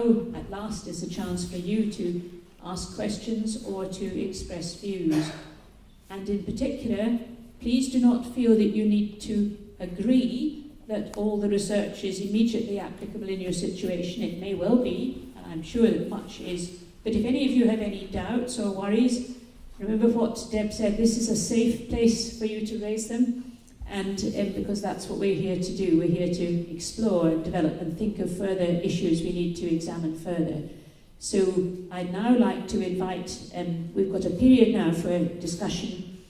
now at last is a chance for you to ask questions or to express views. And in particular, please do not feel that you need to agree that all the research is immediately applicable in your situation. It may well be, and I'm sure that much is, but if any of you have any doubts or worries, remember what Deb said, this is a safe place for you to raise them, and because that's what we're here to do. We're here to explore and develop and think of further issues we need to examine further. So I'd now like to invite, we've got a period now for discussion,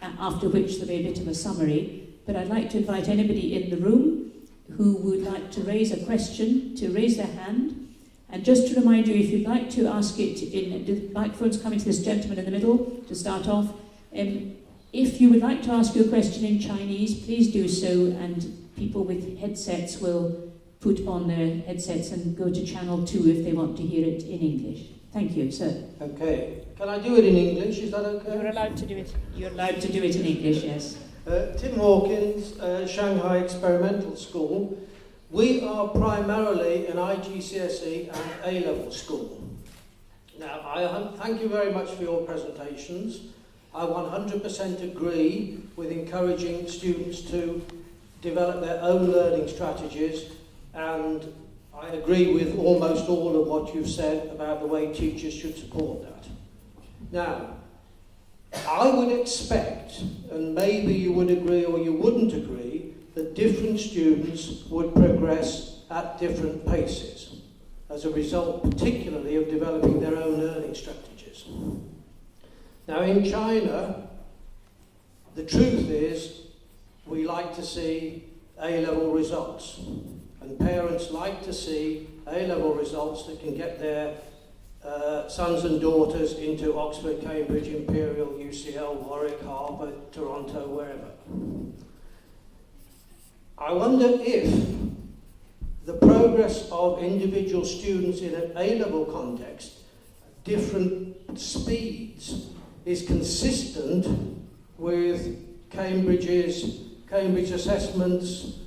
after which there'll be a bit of a summary, but I'd like to invite anybody in the room who would like to raise a question to raise their hand. And just to remind you, if you'd like to ask it the microphone's coming to this gentleman in the middle to start off. If you would like to ask your question in Chinese, please do so, and people with headsets will put on their headsets and go to channel 2 if they want to hear it in English. Thank you, sir. Okay. Can I do it in English? Is that okay? You're allowed to do it. You're allowed to do it in English, yes. Tim Hawkins, Shanghai Experimental School. We are primarily an IGCSE and A-level school. Now, I thank you very much for your presentations. I 100% agree with encouraging students to develop their own learning strategies, and I agree with almost all of what you've said about the way teachers should support that. Now, I would expect, and maybe you would agree or you wouldn't agree, that different students would progress at different paces as a result particularly of developing their own learning strategies. Now in China, the truth is we like to see A-level results, and parents like to see A-level results that can get their sons and daughters into Oxford, Cambridge, Imperial, UCL, Warwick, Harvard, Toronto, wherever. I wonder if the progress of individual students in an A-level context, different speeds, is consistent with Cambridge Assessment's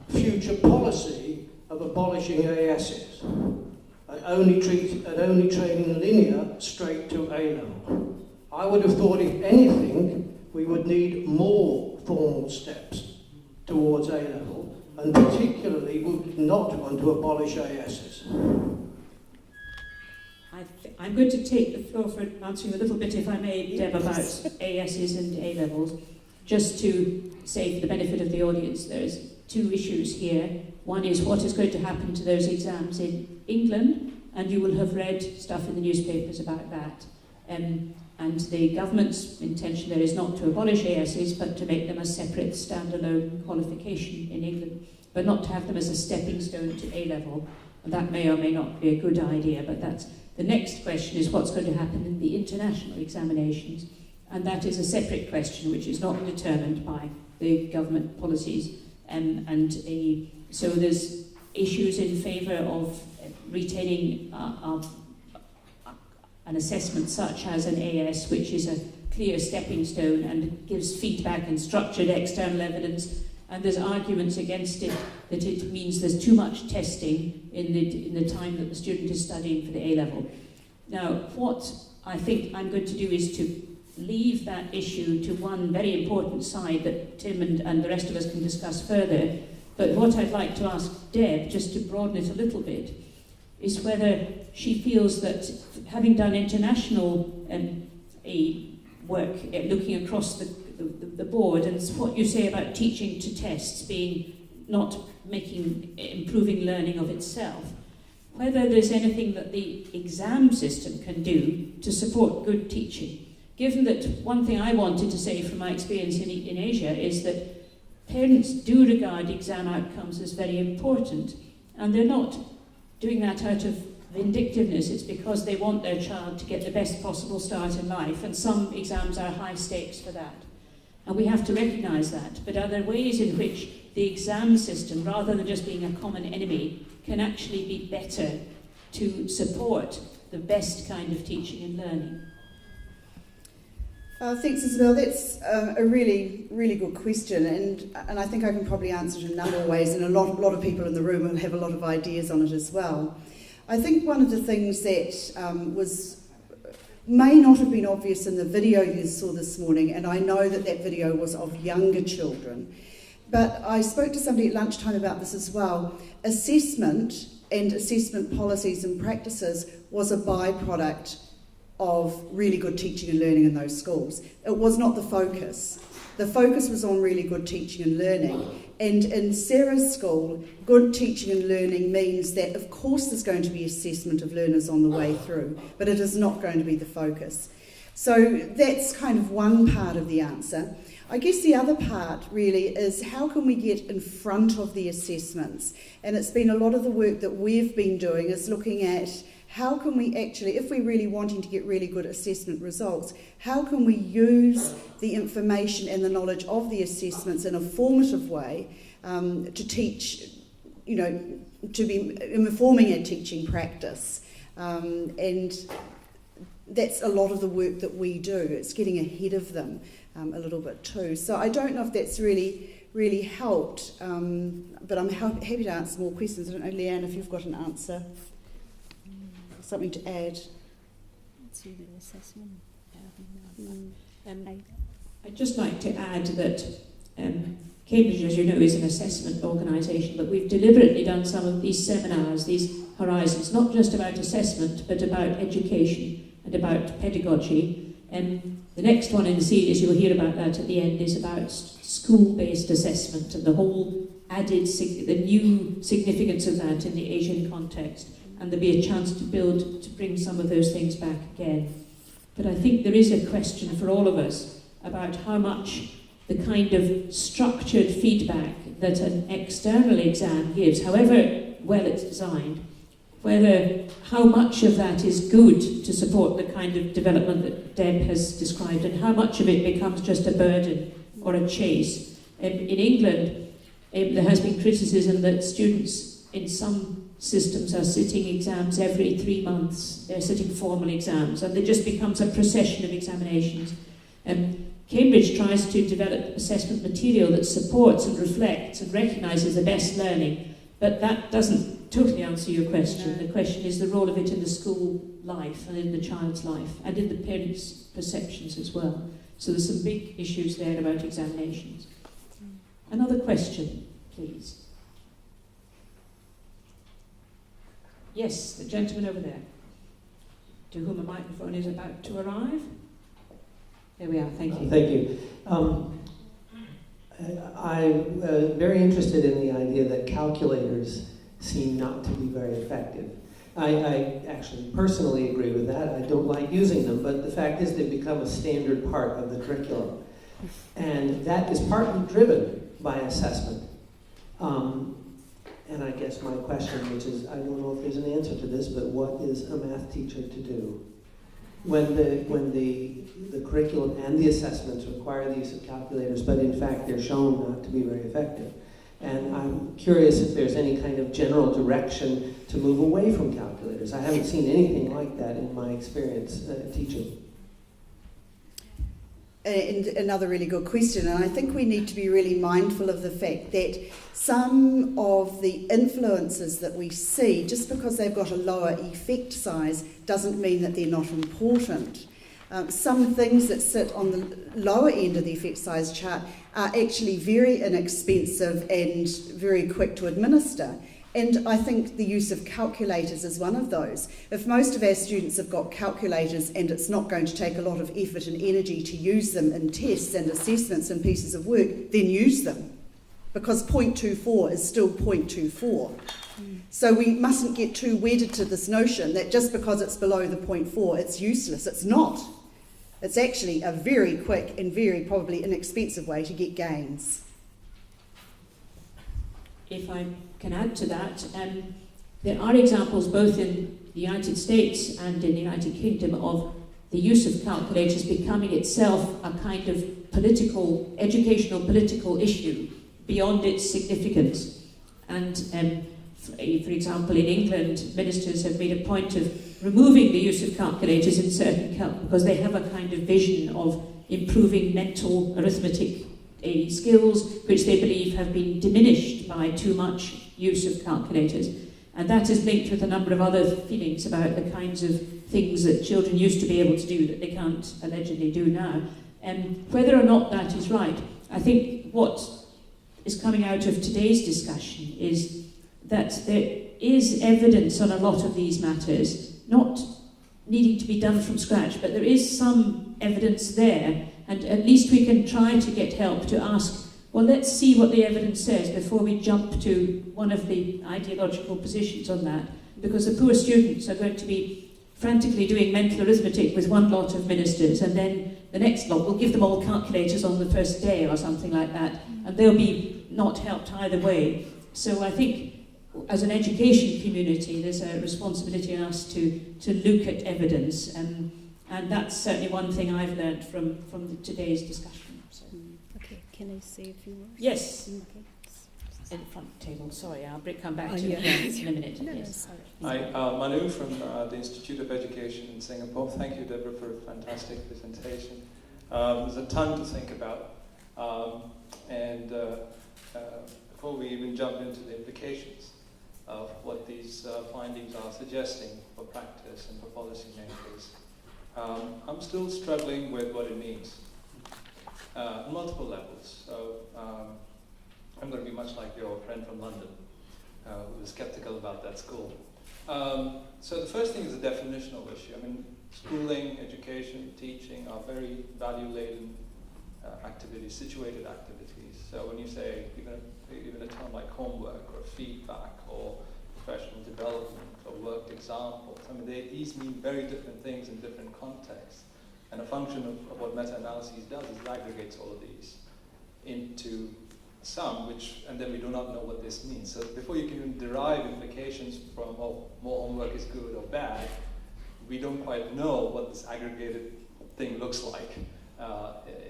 future policy of abolishing ASs and only training linear straight to A-level. I would have thought, if anything, we would need more formal steps towards A-level, and particularly we would not want to abolish ASs. I'm going to take the floor for answering a little bit, if I may, Deb, about ASs and A-levels. Just to say, for the benefit of the audience, there's two issues here. One is what is going to happen to those exams in England, and you will have read stuff in the newspapers about that. And the government's intention there is not to abolish ASs, but to make them a separate standalone qualification in England, but not to have them as a stepping stone to A-level. And that may or may not be a good idea, but that's the next question is what's going to happen in the international examinations. And that is a separate question which is not determined by the government policies. So there's issues in favour of retaining an assessment such as an AS, which is a clear stepping stone and gives feedback and structured external evidence. And there's arguments against it that it means there's too much testing in the time that the student is studying for the A-level. Now, what I think I'm going to do is to leave that issue to one very important side that Tim and the rest of us can discuss further. But what I'd like to ask Deb, just to broaden it a little bit, is whether she feels that having done international work looking across the board, and what you say about teaching to tests being not improving learning of itself, whether there's anything that the exam system can do to support good teaching. Given that one thing I wanted to say from my experience in Asia is that parents do regard exam outcomes as very important, and they're not doing that out of vindictiveness. It's because they want their child to get the best possible start in life, and some exams are high stakes for that. And we have to recognise that. But are there ways in which the exam system, rather than just being a common enemy, can actually be better to support the best kind of teaching and learning? Thanks, Isabel. That's a really, really good question, and I think I can probably answer it in a number of ways, and a lot of people in the room will have a lot of ideas on it as well. I think one of the things that may not have been obvious in the video you saw this morning, and I know that that video was of younger children, but I spoke to somebody at lunchtime about this as well. Assessment and assessment policies and practices was a byproduct of really good teaching and learning in those schools. It was not the focus. The focus was on really good teaching and learning. And in Sarah's school, good teaching and learning means that, of course, there's going to be assessment of learners on the way through, but it is not going to be the focus. So that's kind of one part of the answer. I guess the other part really is how can we get in front of the assessments? And it's been a lot of the work that we've been doing is looking at how can we actually, if we're really wanting to get really good assessment results, how can we use the information and the knowledge of the assessments in a formative way to teach, to be informing our teaching practice. And that's a lot of the work that we do. It's getting ahead of them a little bit too. So I don't know if that's really helped, but I'm happy to answer more questions. I don't know, Leanne, if you've got an answer. Something to add? I'd just like to add that Cambridge, as you know, is an assessment organisation, but we've deliberately done some of these seminars, these horizons, not just about assessment, but about education and about pedagogy. The next one in the series, you'll hear about that at the end, is about school-based assessment and the whole the new significance of that in the Asian context. And there'll be a chance to bring some of those things back again. But I think there is a question for all of us about how much the kind of structured feedback that an external exam gives, however well it's designed, how much of that is good to support the kind of development that Deb has described, and how much of it becomes just a burden or a chase. In England, there has been criticism that students in some systems are sitting exams every 3 months. They're sitting formal exams, and it just becomes a procession of examinations. Cambridge tries to develop assessment material that supports and reflects and recognises the best learning, but that doesn't totally answer your question. The question is the role of it in the school life and in the child's life and in the parents' perceptions as well. So there's some big issues there about examinations. Another question, please. Yes, the gentleman over there, to whom a microphone is about to arrive. There we are, thank you. Thank you. I'm very interested in the idea that calculators seem not to be very effective. I actually personally agree with that. I don't like using them, but the fact is they've become a standard part of the curriculum. And that is partly driven by assessment. And I guess my question, which is, I don't know if there's an answer to this, but what is a math teacher to do? When the curriculum and the assessments require the use of calculators, but in fact they're shown not to be very effective. And I'm curious if there's any kind of general direction to move away from calculators. I haven't seen anything like that in my experience teaching. And another really good question, and I think we need to be really mindful of the fact that some of the influences that we see, just because they've got a lower effect size, doesn't mean that they're not important. Some things that sit on the lower end of the effect size chart are actually very inexpensive and very quick to administer. And I think the use of calculators is one of those. If most of our students have got calculators and it's not going to take a lot of effort and energy to use them in tests and assessments and pieces of work, then use them. Because 0.24 is still 0.24. So we mustn't get too wedded to this notion that just because it's below the 0.4, it's useless. It's not. It's actually a very quick and very probably inexpensive way to get gains. If I can add to that, there are examples both in the United States and in the United Kingdom of the use of calculators becoming itself a kind of educational political issue beyond its significance. And for example, in England, ministers have made a point of removing the use of calculators in certain because they have a kind of vision of improving mental arithmetic skills which they believe have been diminished by too much use of calculators. And that is linked with a number of other feelings about the kinds of things that children used to be able to do that they can't allegedly do now. And whether or not that is right, I think what is coming out of today's discussion is that there is evidence on a lot of these matters, not needing to be done from scratch, but there is some evidence there, and at least we can try to get help to ask, well, let's see what the evidence says before we jump to one of the ideological positions on that, because the poor students are going to be frantically doing mental arithmetic with one lot of ministers, and then the next lot will give them all calculators on the first day or something like that, and they'll be not helped either way. So I think as an education community, there's a responsibility on us to look at evidence, and that's certainly one thing I've learned from today's discussion. So. Okay, can I say a few words? Yes. Okay. In the front table, sorry, I'll come back to yeah. you in a minute. No, Yes. sorry. Hi, Manu from the Institute of Education in Singapore. Thank you, Deborah, for a fantastic presentation. There's a ton to think about. Before we even jump into the implications of what these findings are suggesting for practice and for policymakers, I'm still struggling with what it means on multiple levels. So I'm going to be much like your friend from London, who was skeptical about that school. So the first thing is a definitional issue. I mean, schooling, education, teaching are very value-laden activities, situated activities. So when you say even a term like homework or feedback or professional development or worked examples, I mean, these mean very different things in different contexts. And a function of what meta-analysis does is it aggregates all of these into some, and then we do not know what this means. So before you can even derive implications from, oh, more homework is good or bad, we don't quite know what this aggregated thing looks like,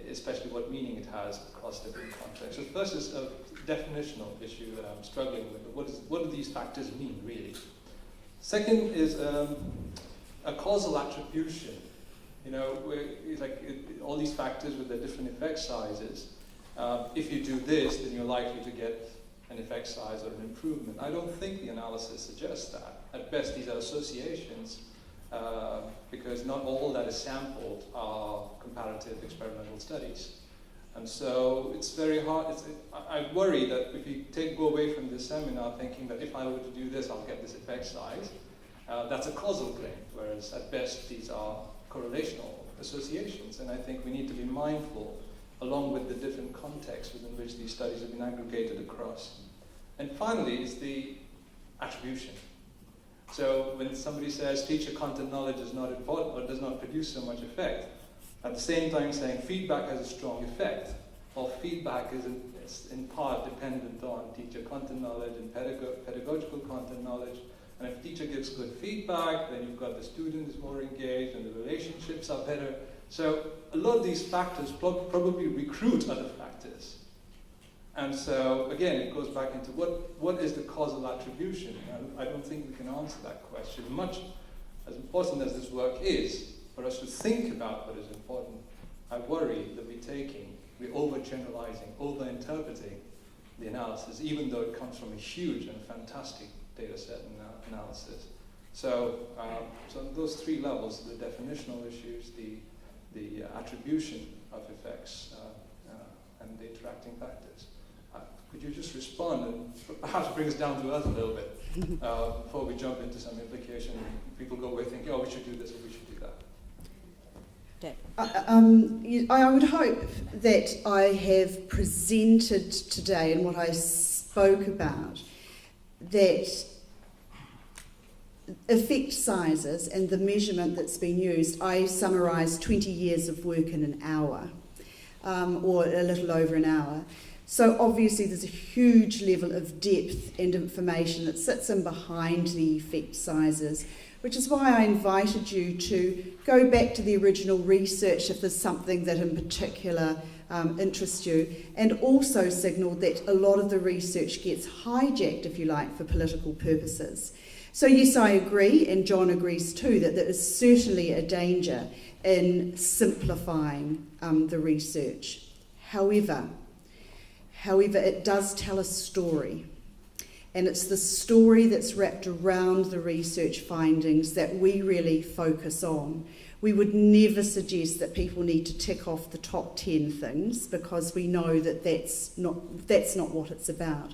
especially what meaning it has across different contexts. So first is a definitional issue that I'm struggling with. What do these factors mean, really? Second is a causal attribution. You know, all these factors with their different effect sizes. If you do this, then you're likely to get an effect size or an improvement. I don't think the analysis suggests that. At best, these are associations, because not all that is sampled are comparative experimental studies. And so it's very hard. I worry that if you go away from this seminar thinking that if I were to do this, I'll get this effect size, that's a causal claim, whereas at best, these are correlational associations. And I think we need to be mindful along with the different contexts within which these studies have been aggregated across. And finally is the attribution. So when somebody says teacher content knowledge is not important or does not produce so much effect, at the same time saying feedback has a strong effect, or feedback is in part dependent on teacher content knowledge and pedagogical content knowledge. And if teacher gives good feedback, then you've got the student is more engaged and the relationships are better. So a lot of these factors probably recruit other factors. And so, again, it goes back into what is the causal attribution? And I don't think we can answer that question. Much as important as this work is, for us to think about what is important, I worry that we're overgeneralizing, over-interpreting the analysis, even though it comes from a huge and fantastic data set analysis. So, so those three levels, the definitional issues, the attribution of effects, and the interacting factors. Could you just respond and perhaps bring us down to earth a little bit before we jump into some implication and people go away thinking, oh, we should do this or we should do that? I would hope that I have presented today and what I spoke about, that effect sizes and the measurement that's been used, I summarised 20 years of work in an hour, or a little over an hour. So obviously there's a huge level of depth and information that sits in behind the effect sizes, which is why I invited you to go back to the original research if there's something that in particular interests you, and also signal that a lot of the research gets hijacked, if you like, for political purposes. So yes, I agree, and John agrees too, that there is certainly a danger in simplifying the research. However, it does tell a story. And it's the story that's wrapped around the research findings that we really focus on. We would never suggest that people need to tick off the top 10 things, because we know that that's not what it's about.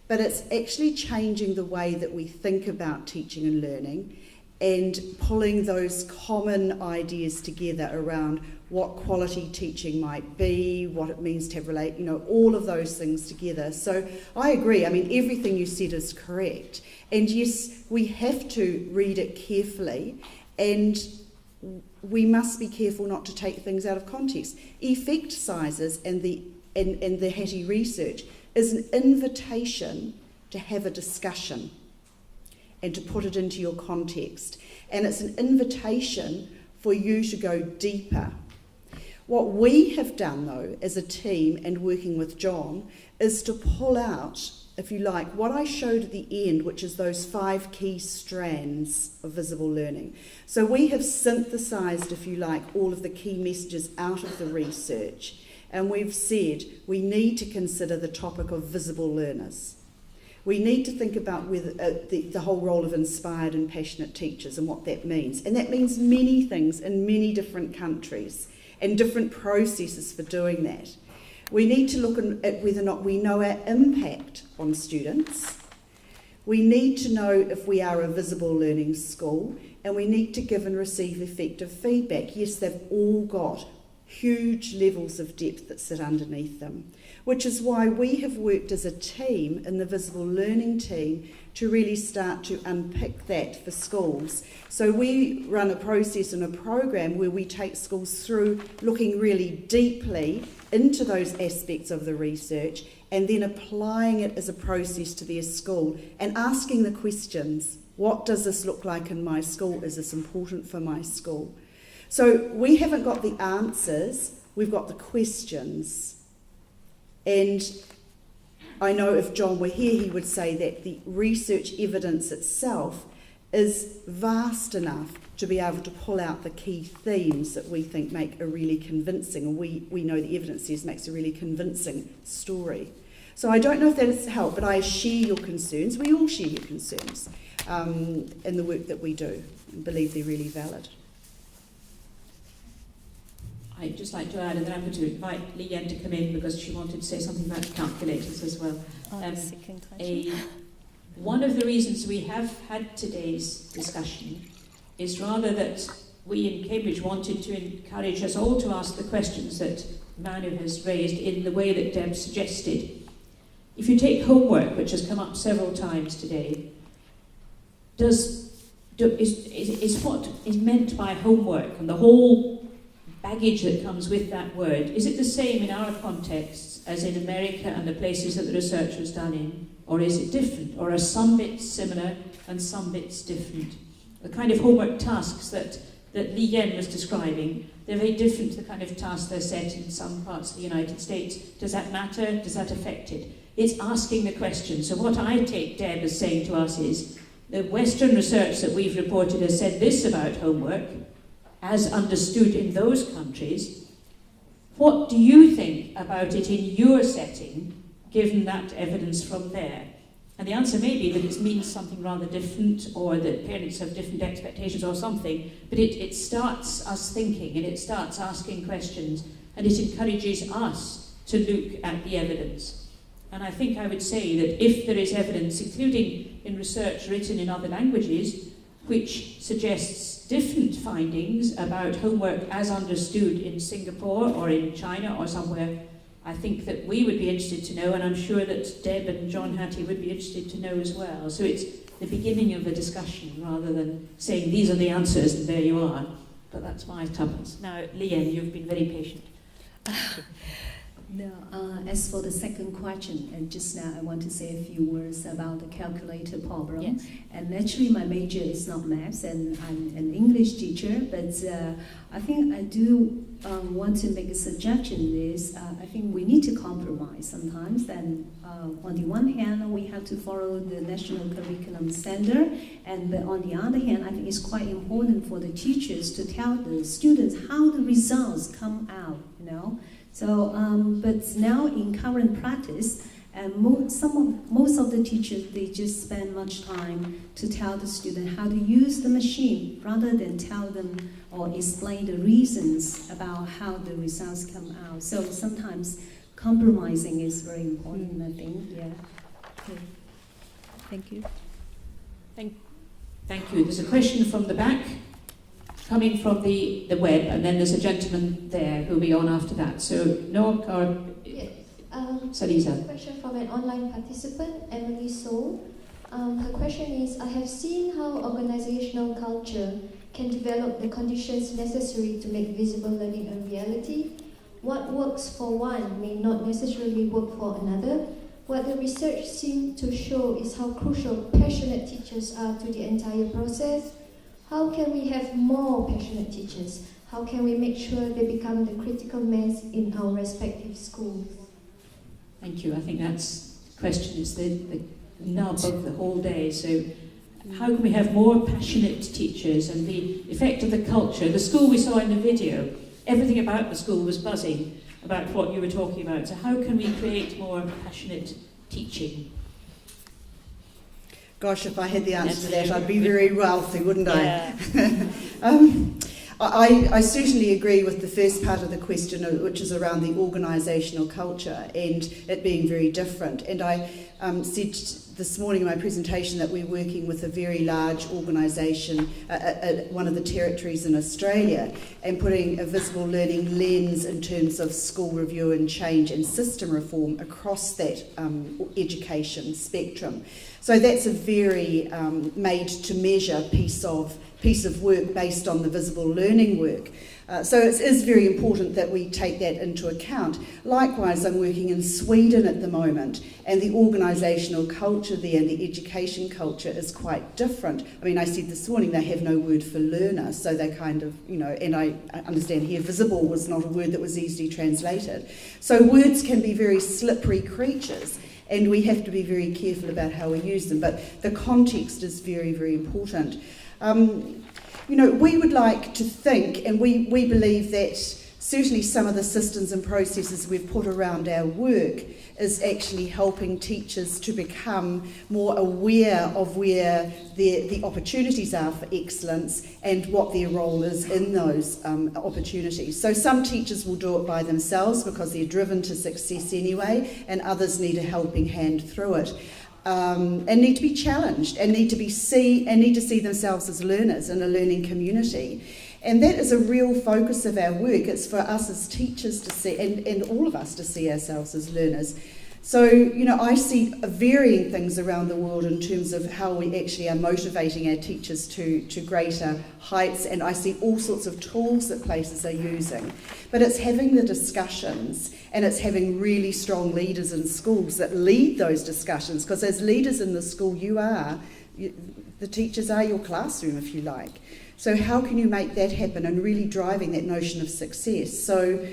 But it's actually changing the way that we think about teaching and learning, and pulling those common ideas together around what quality teaching might be, what it means to have all of those things together. So I agree. I mean, everything you said is correct. And yes, we have to read it carefully, and we must be careful not to take things out of context. Effect sizes and the Hattie research is an invitation to have a discussion and to put it into your context. And it's an invitation for you to go deeper. What we have done, though, as a team and working with John, is to pull out, if you like, what I showed at the end, which is those 5 key strands of visible learning. So we have synthesised, if you like, all of the key messages out of the research, and we've said we need to consider the topic of visible learners. We need to think about whether, the whole role of inspired and passionate teachers and what that means. And that means many things in many different countries and different processes for doing that. We need to look at whether or not we know our impact on students. We need to know if we are a visible learning school, and we need to give and receive effective feedback. Yes, they've all got huge levels of depth that sit underneath them, which is why we have worked as a team in the visible learning team to really start to unpick that for schools. So we run a process and a program where we take schools through looking really deeply into those aspects of the research, and then applying it as a process to their school and asking the questions: what does this look like in my school? Is this important for my school? So we haven't got the answers, we've got the questions. And I know if John were here, he would say that the research evidence itself is vast enough to be able to pull out the key themes that we think make a really convincing, and we know the evidence says makes a really convincing story. So I don't know if that has helped, but I share your concerns. We all share your concerns in the work that we do, and believe they're really valid. I'd just like to add, and then I'm going to invite Leanne to come in because she wanted to say something about calculators as well. Second question. One of the reasons we have had today's discussion is rather that we in Cambridge wanted to encourage us all to ask the questions that Manu has raised in the way that Deb suggested. If you take homework, which has come up several times today, is what is meant by homework and the whole baggage that comes with that word, is it the same in our contexts as in America and the places that the research was done in? Or is it different? Or are some bits similar and some bits different? The kind of homework tasks that Li Yen was describing, they're very different to the kind of tasks they're set in some parts of the United States. Does that matter? Does that affect it? It's asking the question. So what I take Deb as saying to us is, the Western research that we've reported has said this about homework, as understood in those countries. What do you think about it in your setting, given that evidence from there? And the answer may be that it means something rather different, or that parents have different expectations or something, but it starts us thinking, and it starts asking questions, and it encourages us to look at the evidence. And I think I would say that if there is evidence, including in research written in other languages, which suggests different findings about homework as understood in Singapore or in China or somewhere, I think that we would be interested to know, and I'm sure that Deb and John Hattie would be interested to know as well. So it's the beginning of a discussion rather than saying these are the answers and there you are. But that's my tuppence. Now, Leanne, you've been very patient. No, as for the second question, and just now I want to say a few words about the calculator problem. Yes. And actually my major is not maths, and I'm an English teacher, but I think I do want to make a suggestion is I think we need to compromise sometimes, and on the one hand we have to follow the national curriculum standard, but on the other hand I think it's quite important for the teachers to tell the students how the results come out, you know. So, but now in current practice, And most of the teachers, they just spend much time to tell the student how to use the machine rather than tell them or explain the reasons about how the results come out. So sometimes compromising is very important, I think. Yeah. Okay. Thank you. Thank you. There's a question from the back, coming from the web, and then there's a gentleman there who'll be on after that. So, Noak or Salisa? A question from an online participant, Emily So. Her question is, I have seen how organizational culture can develop the conditions necessary to make visible learning a reality. What works for one may not necessarily work for another. What the research seems to show is how crucial passionate teachers are to the entire process. How can we have more passionate teachers? How can we make sure they become the critical mass in our respective schools? Thank you. I think that's the question. It's the nub of the whole day. So how can we have more passionate teachers and the effect of the culture? The school we saw in the video, everything about the school was buzzing about what you were talking about. So how can we create more passionate teaching? Gosh, if I had the answer to that, I'd be very wealthy, wouldn't I? I certainly agree with the first part of the question, which is around the organisational culture and it being very different. And I said this morning in my presentation that we're working with a very large organisation, one of the territories in Australia, and putting a visible learning lens in terms of school review and change and system reform across that education spectrum. So that's a very made-to-measure piece of work based on the visible learning work. So it is very important that we take that into account. Likewise, I'm working in Sweden at the moment, and the organisational culture there and the education culture is quite different. I mean, I said this morning they have no word for learner, so they kind of, and I understand here visible was not a word that was easily translated. So words can be very slippery creatures, and we have to be very careful about how we use them, but the context is very, very important. We would like to think, and we believe that certainly some of the systems and processes we've put around our work is actually helping teachers to become more aware of where the opportunities are for excellence and what their role is in those opportunities. So some teachers will do it by themselves because they're driven to success anyway, and others need a helping hand through it. And need to be challenged and need to see themselves as learners in a learning community. And that is a real focus of our work. It's for us as teachers to see, and all of us to see ourselves as learners. So, I see varying things around the world in terms of how we actually are motivating our teachers to greater heights, and I see all sorts of tools that places are using. But it's having the discussions, and it's having really strong leaders in schools that lead those discussions, because as leaders in the school, the teachers are your classroom, if you like. So how can you make that happen and really driving that notion of success? So,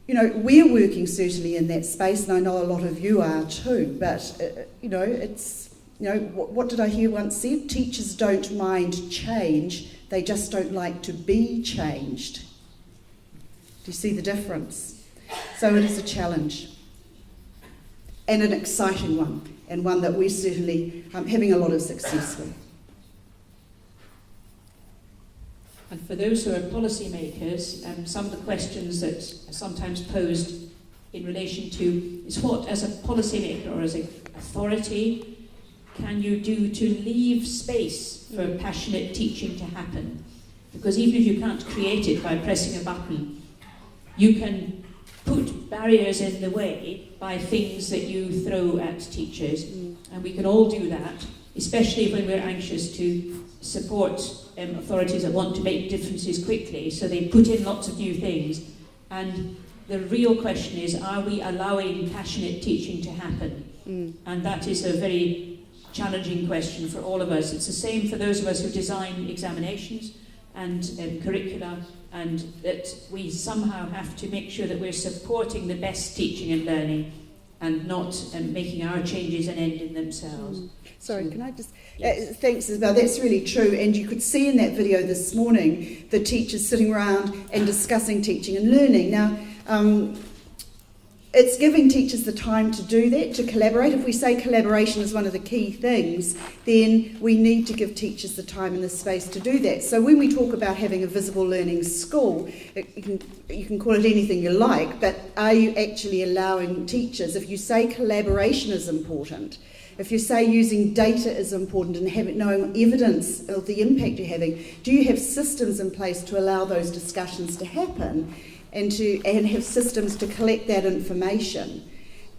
we're working certainly in that space, and I know a lot of you are too, but, what did I hear once said? Teachers don't mind change, they just don't like to be changed. Do you see the difference? So it is a challenge, and an exciting one, and one that we're certainly having a lot of success with. And for those who are policymakers, some of the questions that are sometimes posed in relation to is what, as a policymaker or as an authority, can you do to leave space for passionate teaching to happen? Because even if you can't create it by pressing a button, you can put barriers in the way by things that you throw at teachers. And we can all do that, especially when we're anxious to support authorities that want to make differences quickly, so they put in lots of new things. And the real question is, are we allowing passionate teaching to happen? And that is a very challenging question for all of us. It's the same for those of us who design examinations and curricula, and that we somehow have to make sure that we're supporting the best teaching and learning and not making our changes an end in themselves. Sorry, can I just... thanks, Isabel. That's really true. And you could see in that video this morning the teachers sitting around and discussing teaching and learning. Now, it's giving teachers the time to do that, to collaborate. If we say collaboration is one of the key things, then we need to give teachers the time and the space to do that. So when we talk about having a visible learning school, you can call it anything you like, but are you actually allowing teachers, if you say collaboration is important, if you say using data is important and knowing evidence of the impact you're having, do you have systems in place to allow those discussions to happen? And have systems to collect that information,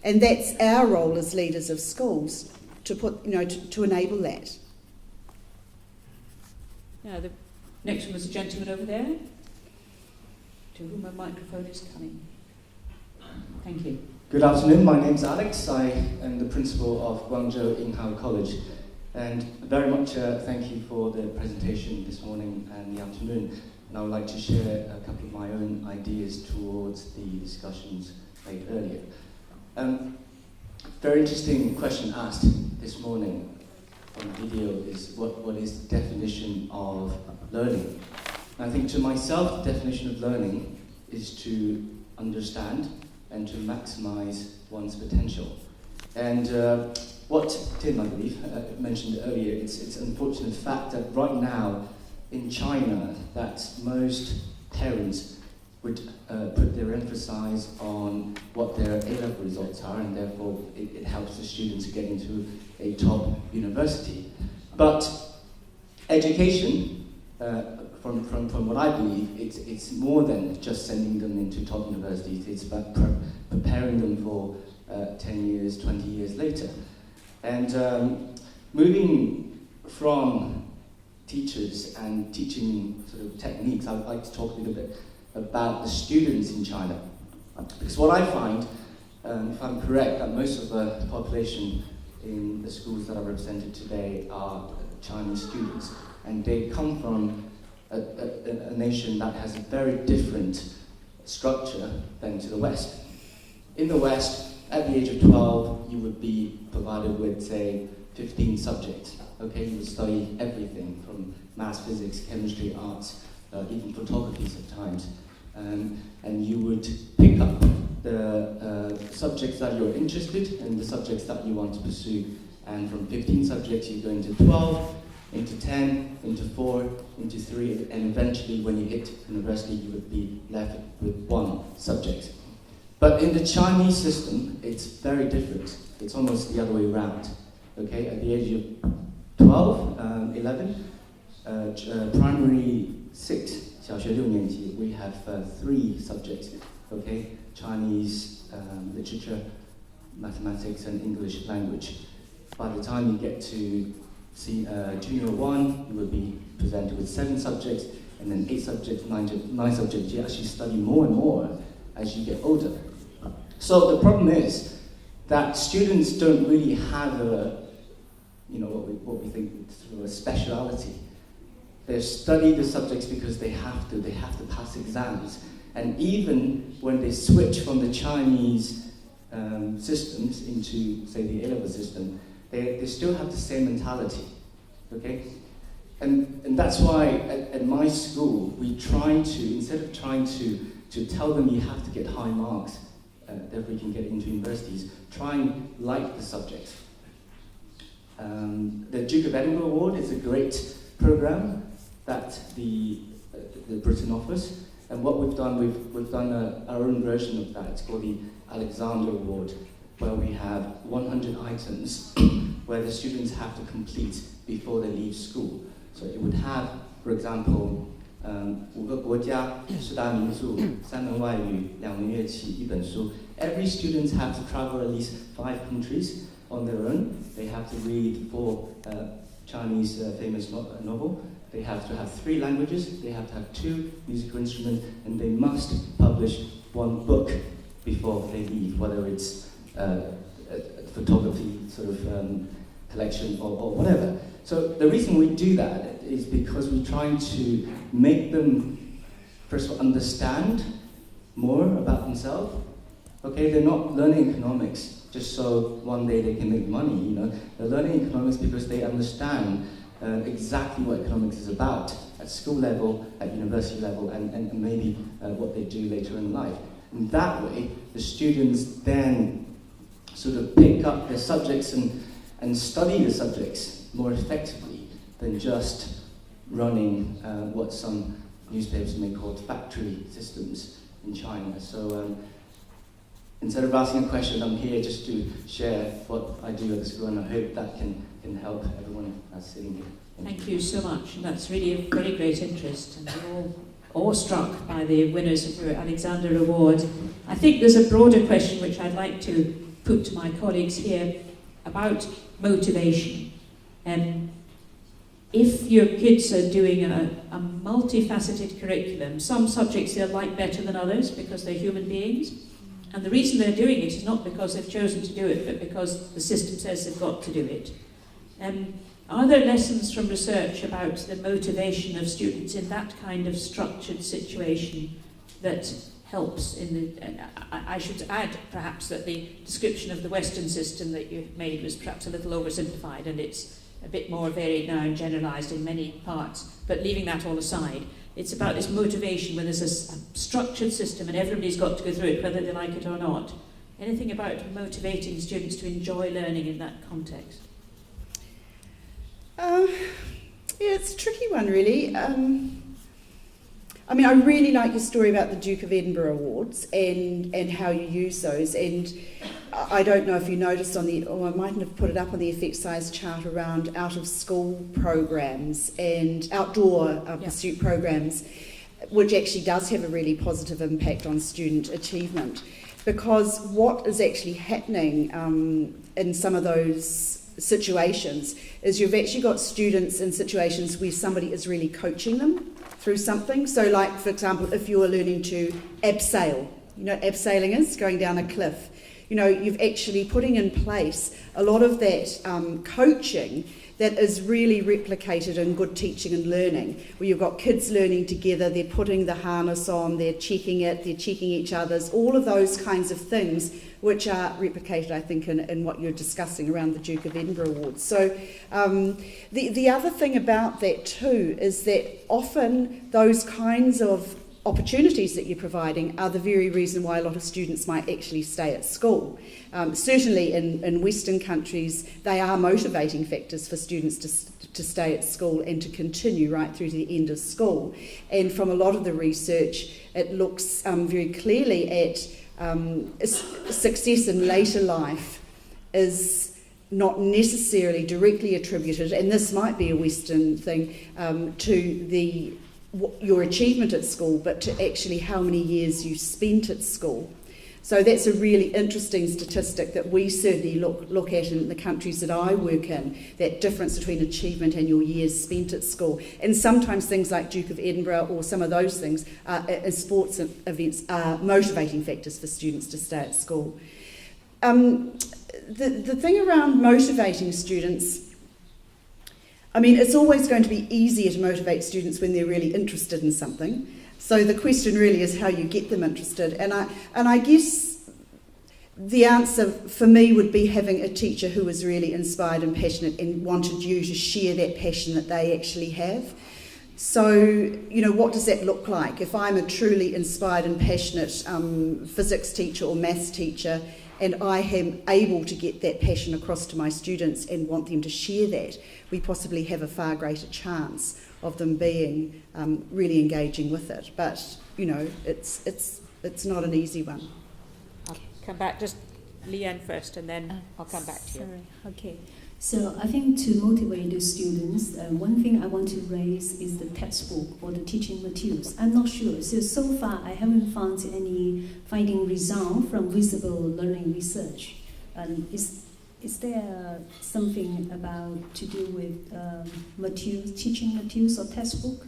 and that's our role as leaders of schools to enable that. Now the next one was a gentleman over there, to whom a microphone is coming. Thank you. Good afternoon. My name's Alex. I am the principal of Guangzhou Yinghao College, and very much thank you for the presentation this morning and the afternoon. And I would like to share a couple of my own ideas towards the discussions made earlier. Very interesting question asked this morning on video is what is the definition of learning? And I think to myself, the definition of learning is to understand and to maximize one's potential. And what Tim, I believe, mentioned earlier, it's an unfortunate fact that right now, in China, that most parents would put their emphasis on what their A-level results are, and therefore it helps the students get into a top university. But education, from what I believe, it's more than just sending them into top universities. It's about preparing them for 10 years, 20 years later. And moving from teachers and teaching sort of techniques, I would like to talk a little bit about the students in China. Because what I find, if I'm correct, that most of the population in the schools that are represented today are Chinese students. And they come from a nation that has a very different structure than to the West. In the West, at the age of 12, you would be provided with, say, 15 subjects. Okay, you would study everything from maths, physics, chemistry, arts, even photography sometimes. And you would pick up the subjects that you're interested in and the subjects that you want to pursue. And from 15 subjects, you go into 12, into 10, into 4, into 3, and eventually when you hit university, you would be left with one subject. But in the Chinese system, it's very different. It's almost the other way around. Okay, at the age of 12, 11, primary 6, 小学6年级, we have 3 subjects, okay? Chinese, literature, mathematics, and English language. By the time you get to junior 1, you will be presented with 7 subjects, and then 8 subjects, 9 subjects. You actually study more and more as you get older. So the problem is that students don't really have what we think sort of a speciality. They study the subjects because they have to pass exams. And even when they switch from the Chinese systems into, say, the A-level system, they still have the same mentality, okay? And that's why at my school, we try to, instead of trying to tell them you have to get high marks, that we can get into universities, try and like the subject. The Duke of Edinburgh Award is a great program that the Britain offers, and what we've done, we've done our own version of that. It's called the Alexander Award, where we have 100 items where the students have to complete before they leave school. So it would have, for example, 5个国家10大民族3门外语2门乐器1本书. Every student has to travel at least 5 countries on their own. They have to read 4 Chinese famous novel. They have to have 3 languages. They have to have 2 musical instruments, and they must publish 1 book before they leave, whether it's a photography sort of collection or whatever. So the reason we do that is because we're trying to make them, first of all, understand more about themselves. Okay, they're not learning economics just so one day they can make money, you know. They're learning economics because they understand exactly what economics is about at school level, at university level, and maybe what they do later in life. In that way, the students then sort of pick up their subjects and study the subjects more effectively than just running what some newspapers may call factory systems in China. So instead of asking a question, I'm here just to share what I do at the school, and I hope that can help everyone that's sitting here. Thank you so much, and that's really a very great interest, and we're all awestruck by the winners of your Alexander Award. I think there's a broader question which I'd like to put to my colleagues here about motivation. If your kids are doing a multifaceted curriculum, some subjects they'll like better than others because they're human beings, and the reason they're doing it is not because they've chosen to do it, but because the system says they've got to do it. Are there lessons from research about the motivation of students in that kind of structured situation that helps in the... I should add, perhaps, that the description of the Western system that you made was perhaps a little oversimplified, and it's a bit more varied now and generalised in many parts. But leaving that all aside, it's about this motivation when there's a structured system and everybody's got to go through it, whether they like it or not. Anything about motivating students to enjoy learning in that context? Yeah, it's a tricky one, really. I mean, I really like your story about the Duke of Edinburgh Awards and how you use those. And I don't know if you noticed or I mightn't have put it up on the effect size chart around out-of-school programs and outdoor pursuit programs, which actually does have a really positive impact on student achievement. Because what is actually happening in some of those situations is you've actually got students in situations where somebody is really coaching them through something. So like, for example, if you're learning to abseil, you know what abseiling is, going down a cliff. You know, you've actually putting in place a lot of that coaching that is really replicated in good teaching and learning, where you've got kids learning together, they're putting the harness on, they're checking it, they're checking each other's, all of those kinds of things which are replicated, I think, in what you're discussing around the Duke of Edinburgh Awards. So the other thing about that too is that often those kinds of opportunities that you're providing are the very reason why a lot of students might actually stay at school. Certainly in Western countries, they are motivating factors for students to stay at school and to continue right through to the end of school. And from a lot of the research, it looks very clearly at success in later life is not necessarily directly attributed, and this might be a Western thing, to your achievement at school, but to actually how many years you spent at school. So that's a really interesting statistic that we certainly look at in the countries that I work in, that difference between achievement and your years spent at school. And sometimes things like Duke of Edinburgh or some of those things, sports events, are motivating factors for students to stay at school. The thing around motivating students, I mean, it's always going to be easier to motivate students when they're really interested in something. So the question really is how you get them interested. And I guess the answer for me would be having a teacher who was really inspired and passionate and wanted you to share that passion that they actually have. So, you know, what does that look like? If I'm a truly inspired and passionate physics teacher or maths teacher, and I am able to get that passion across to my students and want them to share that, we possibly have a far greater chance of them being really engaging with it. But, you know, it's not an easy one. I'll come back, just Leanne first, and then I'll come back to you. Sorry. Okay. So I think to motivate the students, one thing I want to raise is the textbook or the teaching materials. I'm not sure. So far, I haven't found any finding result from visible learning research. Is there something about to do with materials, teaching materials or textbook?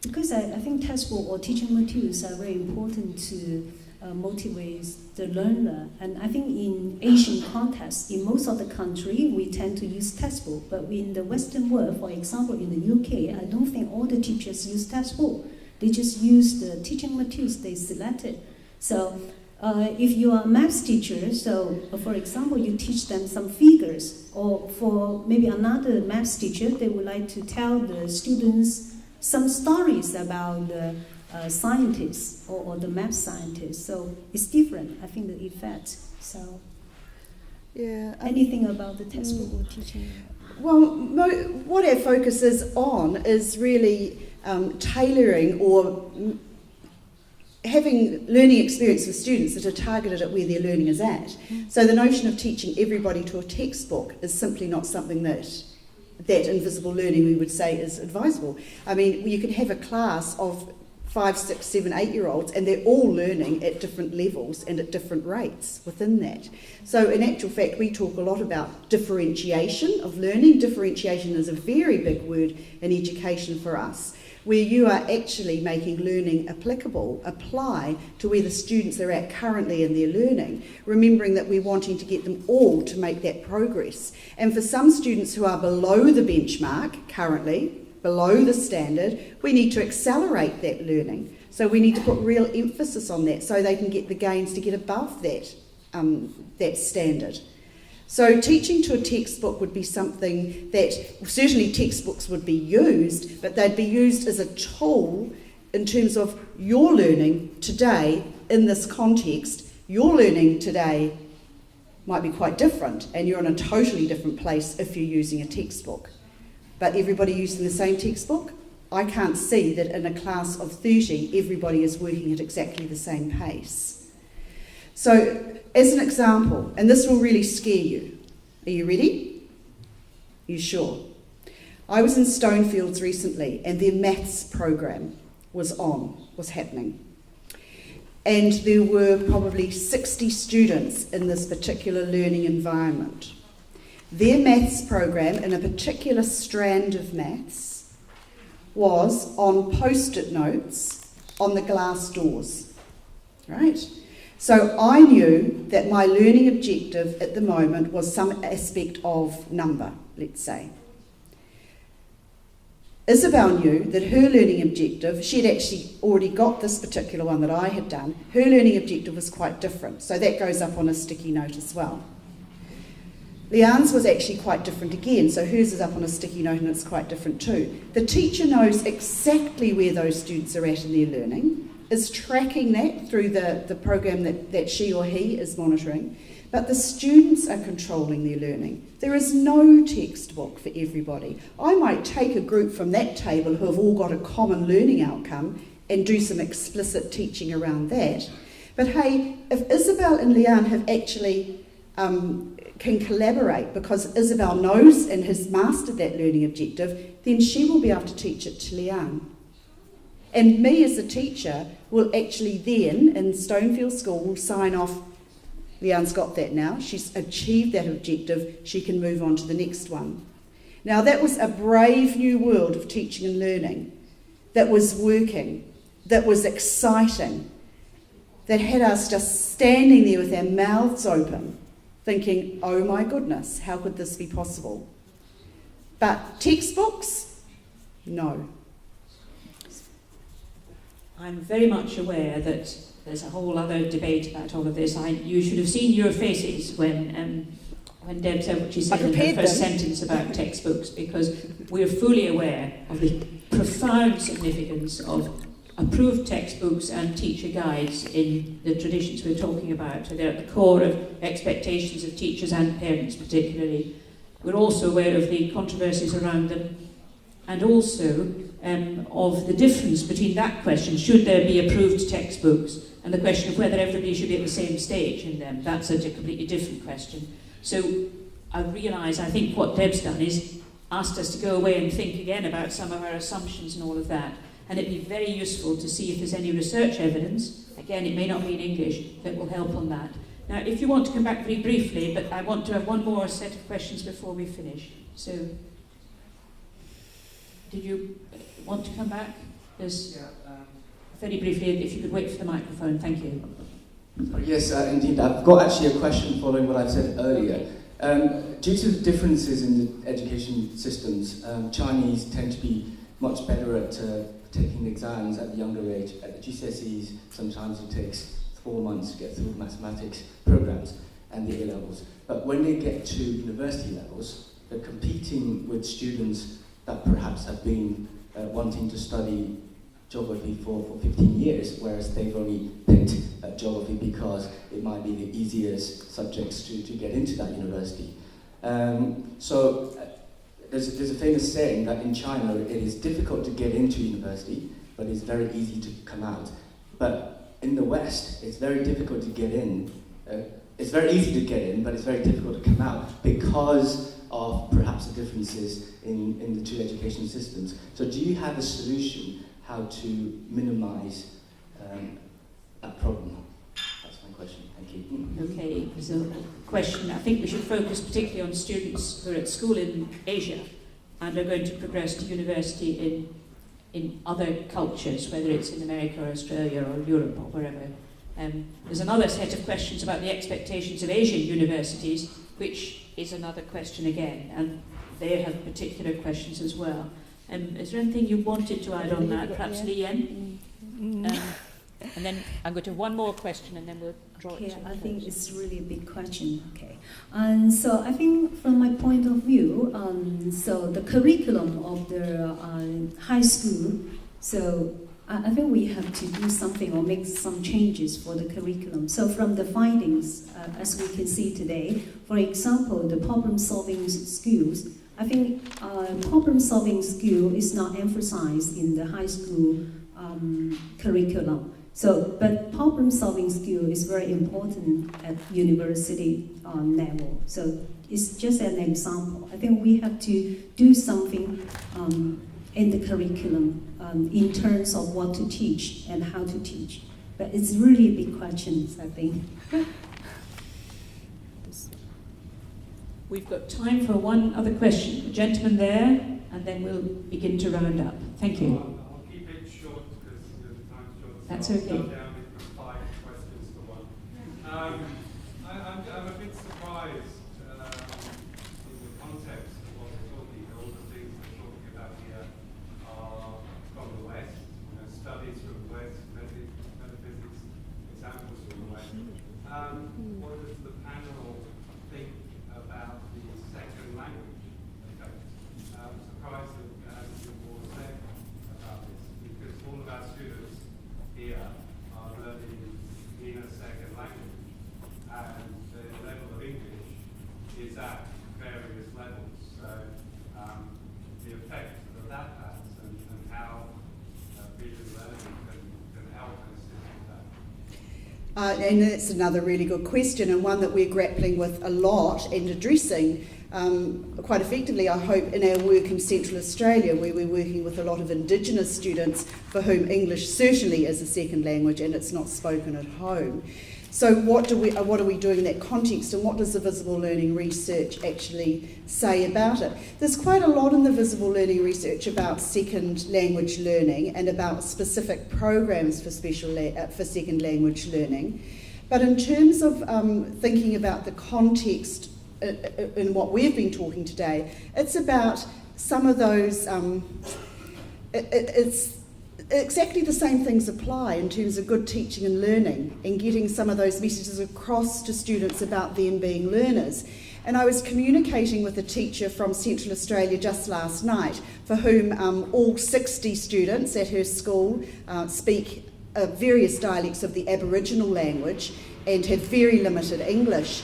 Because I think textbook or teaching materials are very important to motivate the learner. And I think in Asian context, in most of the country, we tend to use textbook. But in the Western world, for example, in the UK, I don't think all the teachers use textbook. They just use the teaching materials they selected. So if you are a maths teacher, so for example, you teach them some figures, or for maybe another maths teacher, they would like to tell the students some stories about scientists or the math scientists. So it's different, I think, the effect. So Yeah. anything about the textbook or teaching? Well, what our focus is on is really tailoring or having learning experience with students that are targeted at where their learning is at. So the notion of teaching everybody to a textbook is simply not something that invisible learning we would say is advisable. I mean, you can have a class of 5, 6, 7, 8-year-olds and they're all learning at different levels and at different rates within that. So in actual fact, we talk a lot about differentiation of learning. Differentiation is a very big word in education for us, where you are actually making learning apply to where the students are at currently in their learning, remembering that we're wanting to get them all to make that progress. And for some students who are below the benchmark currently, below the standard, we need to accelerate that learning. So we need to put real emphasis on that so they can get the gains to get above that standard. So teaching to a textbook would be something that certainly textbooks would be used, but they'd be used as a tool in terms of your learning today in this context. Your learning today might be quite different, and you're in a totally different place if you're using a textbook. But everybody using the same textbook, I can't see that in a class of 30, everybody is working at exactly the same pace. So, as an example, and this will really scare you. Are you ready? You sure? I was in Stonefields recently and their maths program was happening. And there were probably 60 students in this particular learning environment. Their maths program in a particular strand of maths was on post-it notes on the glass doors, right? So I knew that my learning objective at the moment was some aspect of number, let's say. Isabel knew that her learning objective, she had actually already got this particular one that I had done, her learning objective was quite different, so that goes up on a sticky note as well. Leanne's was actually quite different again, so hers is up on a sticky note and it's quite different too. The teacher knows exactly where those students are at in their learning, is tracking that through the program that she or he is monitoring, but the students are controlling their learning. There is no textbook for everybody. I might take a group from that table who have all got a common learning outcome and do some explicit teaching around that. But hey, if Isabel and Leanne have actually can collaborate because Isabel knows and has mastered that learning objective, then she will be able to teach it to Leanne. And me as a teacher will actually then, in Stonefield School, will sign off, Leanne's got that now, she's achieved that objective, she can move on to the next one. Now that was a brave new world of teaching and learning that was working, that was exciting, that had us just standing there with our mouths open, thinking, oh my goodness, how could this be possible? But textbooks? No. I'm very much aware that there's a whole other debate about all of this. You should have seen your faces when Deb said what she said in her first sentence about textbooks, because we're fully aware of the profound significance of approved textbooks and teacher guides in the traditions we're talking about. They're at the core of expectations of teachers and parents particularly. We're also aware of the controversies around them, and also of the difference between that question, should there be approved textbooks, and the question of whether everybody should be at the same stage in them. That's a completely different question. So I realise, I think what Deb's done is asked us to go away and think again about some of our assumptions and all of that. And it'd be very useful to see if there's any research evidence, again it may not be in English, that will help on that. Now if you want to come back very briefly, but I want to have one more set of questions before we finish. So, did you want to come back? Very briefly, if you could wait for the microphone, thank you. Yes, indeed. I've got actually a question following what I've said earlier. Due to the differences in the education systems, Chinese tend to be much better at taking exams at the younger age. At the GCSEs, sometimes it takes 4 months to get through mathematics programs and the A-levels. But when they get to university levels, they're competing with students that perhaps have been wanting to study geography for 15 years, whereas they've only picked geography because it might be the easiest subjects to get into that university. So there's a famous saying that in China it is difficult to get into university, but it's very easy to come out. But in the West, it's very difficult to get in. It's very easy to get in, but it's very difficult to come out because of perhaps the differences in the two education systems. So do you have a solution how to minimize that problem? That's my question. Thank you. Okay, so question. I think we should focus particularly on students who are at school in Asia and are going to progress to university in other cultures, whether it's in America or Australia or Europe or wherever. There's another set of questions about the expectations of Asian universities, which is another question again, and they have particular questions as well. Is there anything you wanted to add on that, perhaps Leanne? And then I'm going to have one more question and then we'll draw it to a close. I think it's really a big question. Okay, and so I think from my point of view, so the curriculum of the high school, so I think we have to do something or make some changes for the curriculum. So from the findings, as we can see today, for example, the problem-solving skills, I think problem-solving skill is not emphasized in the high school curriculum. So, but problem-solving skill is very important at university level. So it's just an example. I think we have to do something in the curriculum in terms of what to teach and how to teach. But it's really big questions, I think. We've got time for one other question. A gentleman there, and then we'll begin to round up. Thank you. I'll keep it short because the time's short. That's so okay. I'll cut down with 5 questions to 1. I'm a bit surprised in the context of what we're talking. All the things we're talking about here are from the West. Studies from the West, metaphysics, examples from the West. What does the panel think about the second language effect? I'm surprised that there hasn't been more said about this, because all of our students here are learning in a second language, and the level of English is at various levels. So the effect that that has and how visual learning can help and assist with that. And it's another really good question, and one that we're grappling with a lot and addressing quite effectively, I hope, in our work in Central Australia, where we're working with a lot of Indigenous students for whom English certainly is a second language and it's not spoken at home. So what are we doing in that context, and what does the visible learning research actually say about it? There's quite a lot in the visible learning research about second language learning and about specific programs for for second language learning. But in terms of thinking about the context in what we've been talking today, it's about some of those, it's exactly the same things apply in terms of good teaching and learning and getting some of those messages across to students about them being learners. And I was communicating with a teacher from Central Australia just last night for whom all 60 students at her school speak various dialects of the Aboriginal language and have very limited English.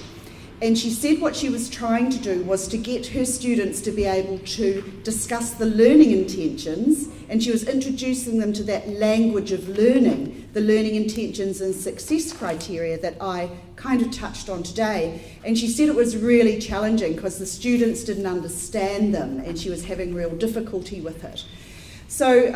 And she said what she was trying to do was to get her students to be able to discuss the learning intentions, and she was introducing them to that language of learning, the learning intentions and success criteria that I kind of touched on today. And she said it was really challenging because the students didn't understand them and she was having real difficulty with it. So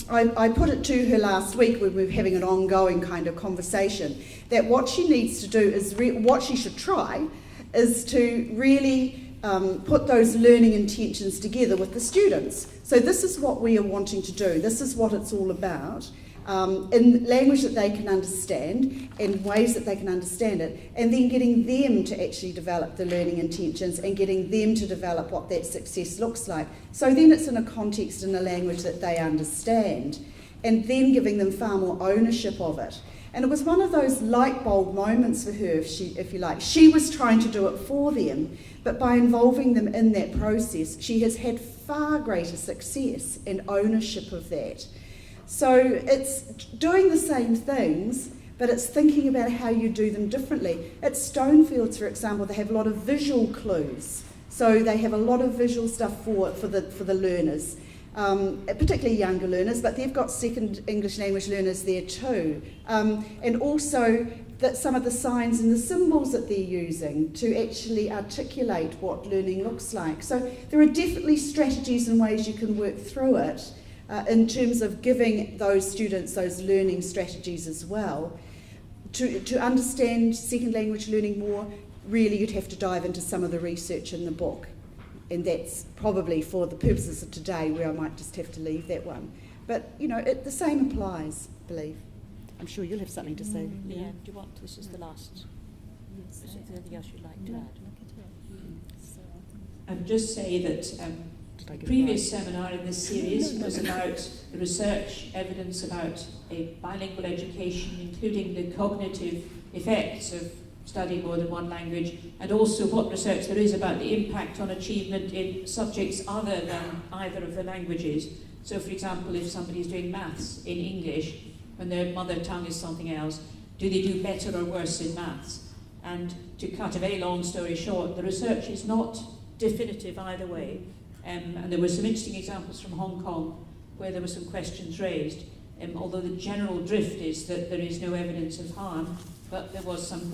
I put it to her last week when we were having an ongoing kind of conversation that what she needs to do is, what she should try is to really put those learning intentions together with the students. So this is what we are wanting to do. This is what it's all about. In language that they can understand, in ways that they can understand it, and then getting them to actually develop the learning intentions and getting them to develop what that success looks like. So then it's in a context in a language that they understand, and then giving them far more ownership of it. And it was one of those light bulb moments for her, if you like. She was trying to do it for them, but by involving them in that process, she has had far greater success and ownership of that. So it's doing the same things, but it's thinking about how you do them differently. At Stonefields, for example, they have a lot of visual clues. So they have a lot of visual stuff for the learners, particularly younger learners, but they've got second English language learners there too. And also that some of the signs and the symbols that they're using to actually articulate what learning looks like. So there are definitely strategies and ways you can work through it in terms of giving those students those learning strategies as well. To understand second language learning more, really you'd have to dive into some of the research in the book. And that's probably for the purposes of today where I might just have to leave that one. But, you know, the same applies, I believe. I'm sure you'll have something to say. Leanne, do you want, this is the last, is there anything else you'd like to add? I would just say that the previous seminar in this series was about the research evidence about a bilingual education, including the cognitive effects of studying more than one language, and also what research there is about the impact on achievement in subjects other than either of the languages. So, for example, if somebody is doing maths in English when their mother tongue is something else, do they do better or worse in maths? And to cut a very long story short, the research is not definitive either way. And there were some interesting examples from Hong Kong where there were some questions raised, although the general drift is that there is no evidence of harm, but there was some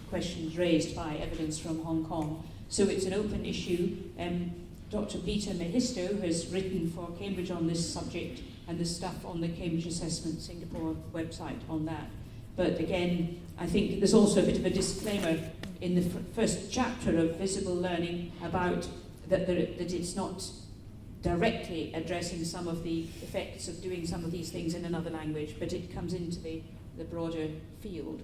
questions raised by evidence from Hong Kong. So it's an open issue. Dr. Peter Mehisto has written for Cambridge on this subject, and there's stuff on the Cambridge Assessment Singapore website on that. But again, I think there's also a bit of a disclaimer in the first chapter of Visible Learning about that it's not directly addressing some of the effects of doing some of these things in another language, but it comes into the broader field.